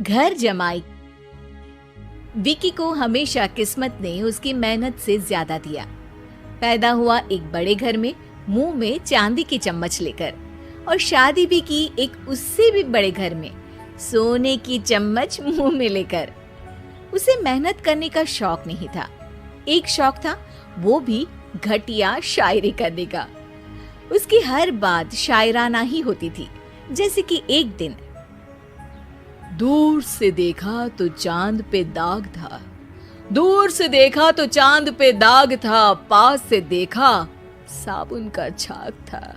घर जमाई। विकी को हमेशा किस्मत ने उसकी मेहनत से ज्यादा दिया। पैदा हुआ एक बड़े घर में, मुंह में चांदी की चम्मच लेकर, और शादी भी की एक उससे भी बड़े घर में, सोने की चम्मच मुंह में लेकर। उसे मेहनत करने का शौक नहीं था। एक शौक था, वो भी घटिया शायरी करने का। उसकी हर बात शायराना ही होती थी। जैसे कि एक दिन, दूर से देखा तो चांद पे दाग था, दूर से देखा तो चांद पे दाग था, पास से देखा साबुन का छाग था।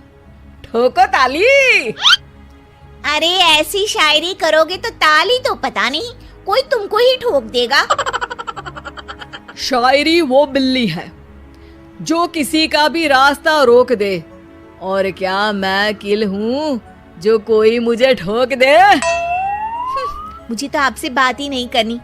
ठोको ताली। अरे ऐसी शायरी करोगे तो ताली तो पता नहीं, कोई तुमको ही ठोक देगा। शायरी वो बिल्ली है जो किसी का भी रास्ता रोक दे, और क्या मैं किल हूँ जो कोई मुझे ठोक दे। मुझे तो आपसे बात ही नहीं करनी।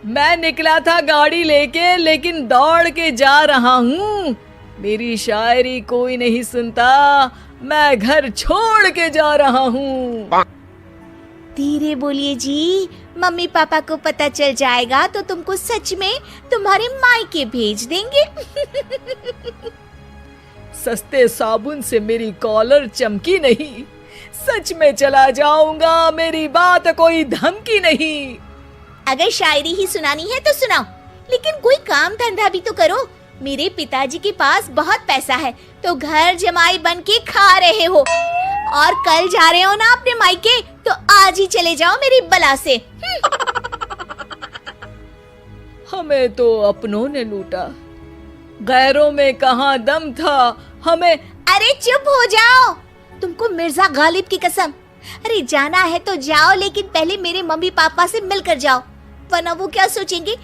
मैं निकला था गाड़ी लेके, लेकिन दौड़ के जा रहा हूँ। मेरी शायरी कोई नहीं सुनता, मैं घर छोड़ के जा रहा हूँ। धीरे बोलिए जी, मम्मी पापा को पता चल जाएगा तो तुमको सच में तुम्हारे मायके भेज देंगे। सस्ते साबुन से मेरी कॉलर चमकी नहीं, सच में चला जाऊंगा, मेरी बात कोई धमकी नहीं। अगर शायरी ही सुनानी है तो सुनाओ, लेकिन कोई काम धंधा भी तो करो। मेरे पिताजी के पास बहुत पैसा है, तो घर जमाई बन के खा रहे हो, और कल जा रहे हो ना अपने मायके, तो आज ही चले जाओ मेरी बला से। हमें तो अपनों ने लूटा, गैरों में कहाँ दम था हमें। अरे चुप हो जाओ, तुमको मिर्जा गालिब की कसम। अरे जाना है तो जाओ, लेकिन पहले मेरे मम्मी पापा से मिलकर जाओ, वरना वो क्या सोचेंगे।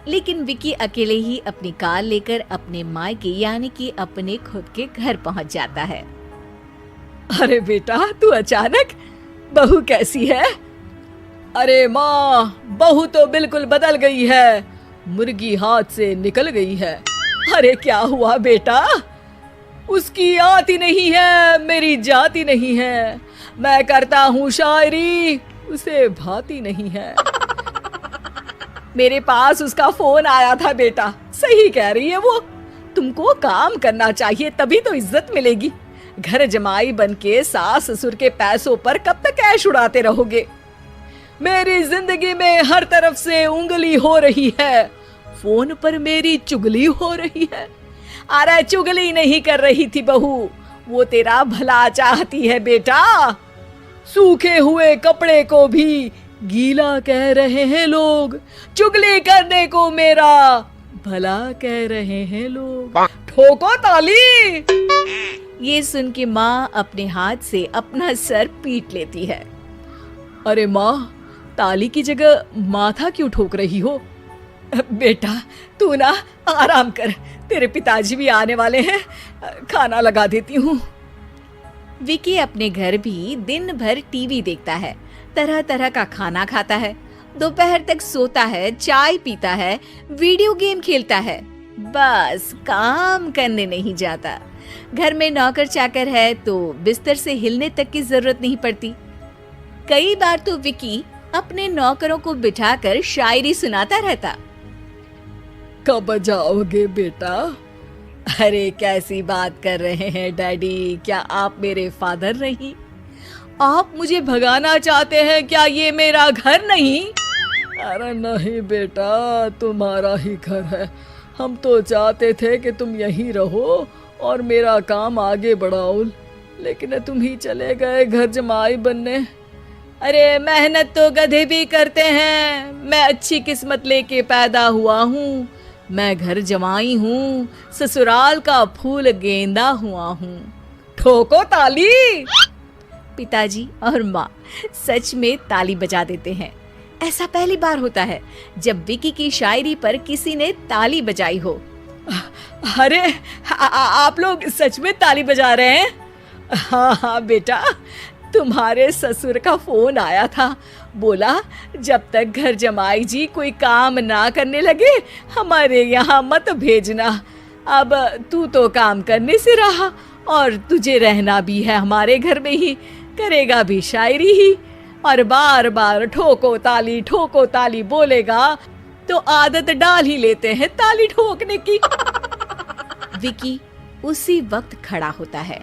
लेकिन विकी अकेले ही अपनी कार लेकर अपने मायके यानी कि अपने खुद के घर पहुंच जाता है। अरे बेटा, तू अचानक, बहू कैसी है? अरे माँ, बहू तो बिल्कुल बदल गई है, मुर्गी हाथ से निकल गई है। अरे क्या हुआ बेटा? उसकी आती नहीं है, मेरी जाती नहीं है। मैं करता हूँ शायरी, उसे भाती नहीं है। मेरे पास उसका फोन आया था बेटा, सही कह रही है वो। तुमको काम करना चाहिए, तभी तो इज्जत मिलेगी। घर जमाई बनके सास ससुर के पैसों पर कब तक ऐश उड़ाते रहोगे? मेरी जिंदगी में हर तरफ से उंगली हो रही है, फोन पर मेरी चुगली हो रही है। अरे चुगली नहीं कर रही थी बहू, वो तेरा भला चाहती है बेटा। सूखे हुए कपड़े को भी गीला कह रहे हैं लोग, चुगली करने को मेरा भला कह रहे हैं लोग। ठोको ताली। ये सुन के माँ अपने हाथ से अपना सर पीट लेती है। अरे माँ, ताली की जगह माथा क्यों ठोक रही हो? बेटा तू ना आराम कर, तेरे पिताजी भी आने वाले हैं, खाना लगा देती हूँ। विकी अपने घर भी दिन भर टीवी देखता है, तरह तरह का खाना खाता है, दोपहर तक सोता है, चाय पीता है, वीडियो गेम खेलता है, बस काम करने नहीं जाता। घर में नौकर चाकर है तो बिस्तर से हिलने तक की जरूरत नहीं पड़ती। कई बार तो विकी अपने नौकरों को बिठाकर शायरी सुनाता रहता। कब जाओगे बेटा? अरे कैसी बात कर रहे हैं डैडी, क्या आप मेरे फादर नहीं? आप मुझे भगाना चाहते हैं क्या? ये मेरा घर नहीं। अरे नहीं बेटा, तुम्हारा ही घर है। हम तो चाहते थे कि तुम यहीं रहो और मेरा काम आगे बढ़ाओ, लेकिन तुम ही चले गए घर जमाई बनने। अरे मेहनत तो गधे भी करते हैं, मैं अच्छी किस्मत लेके पैदा हुआ हूँ, मैं घर जमाई हूँ, ससुराल का फूल गेंदा हुआ हूँ। ठोको ताली। पिताजी और माँ सच में ताली बजा देते हैं। ऐसा पहली बार होता है जब विकी की शायरी पर किसी ने ताली बजाई हो। अरे आप लोग सच में ताली बजा रहे हैं? हाँ हाँ बेटा, तुम्हारे ससुर का फोन आया था, बोला जब तक घर जमाई जी कोई काम ना करने लगे हमारे यहाँ मत भेजना। अब तू तो काम करने से रहा और तुझे रहना भी है हमारे घर में ही, करेगा भी शायरी ही। और बार बार ठोको ताली बोलेगा तो आदत डाल ही लेते हैं ताली ठोकने की। विकी उसी वक्त खड़ा होता है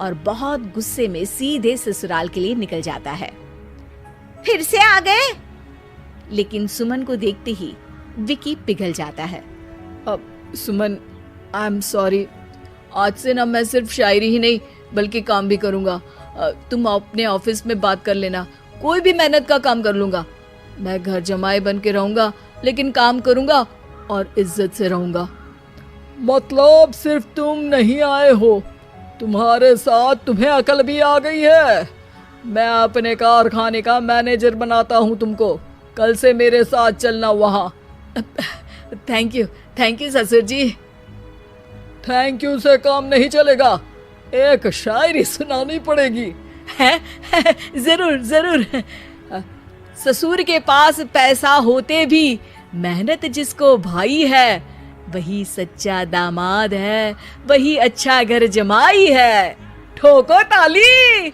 और बहुत गुस्से में सीधे ससुराल के लिए निकल जाता है। फिर से आ गए? लेकिन सुमन को देखते ही विकी पिघल जाता है। अब सुमन, आई एम सॉरी, आज से ना मैं सिर्फ शायरी ही नहीं बल्कि काम भी करूंगा। तुम अपने ऑफिस में बात कर लेना, कोई भी मेहनत का काम कर लूंगा। मैं घर जमाई बन के रहूंगा लेकिन काम करूंगा और इज्जत से रहूंगा। मतलब सिर्फ तुम नहीं आए हो, तुम्हारे साथ तुम्हें अकल भी आ गई है। मैं अपने कारखाने का मैनेजर बनाता हूँ तुमको, कल से मेरे साथ चलना वहाँ। थैंक यू ससुर जी। थैंक यू से काम नहीं चलेगा, एक शायरी सुनानी पड़ेगी। है जरूर। ससुर के पास पैसा होते भी मेहनत जिसको भाई है, वही सच्चा दामाद है, वही अच्छा घर जमाई है। ठोको ताली।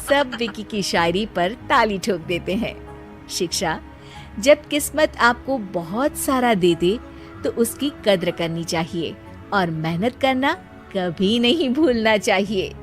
सब विकी की शायरी पर ताली ठोक देते हैं। शिक्षा, जब किस्मत आपको बहुत सारा दे दे तो उसकी कद्र करनी चाहिए और मेहनत करना कभी नहीं भूलना चाहिए।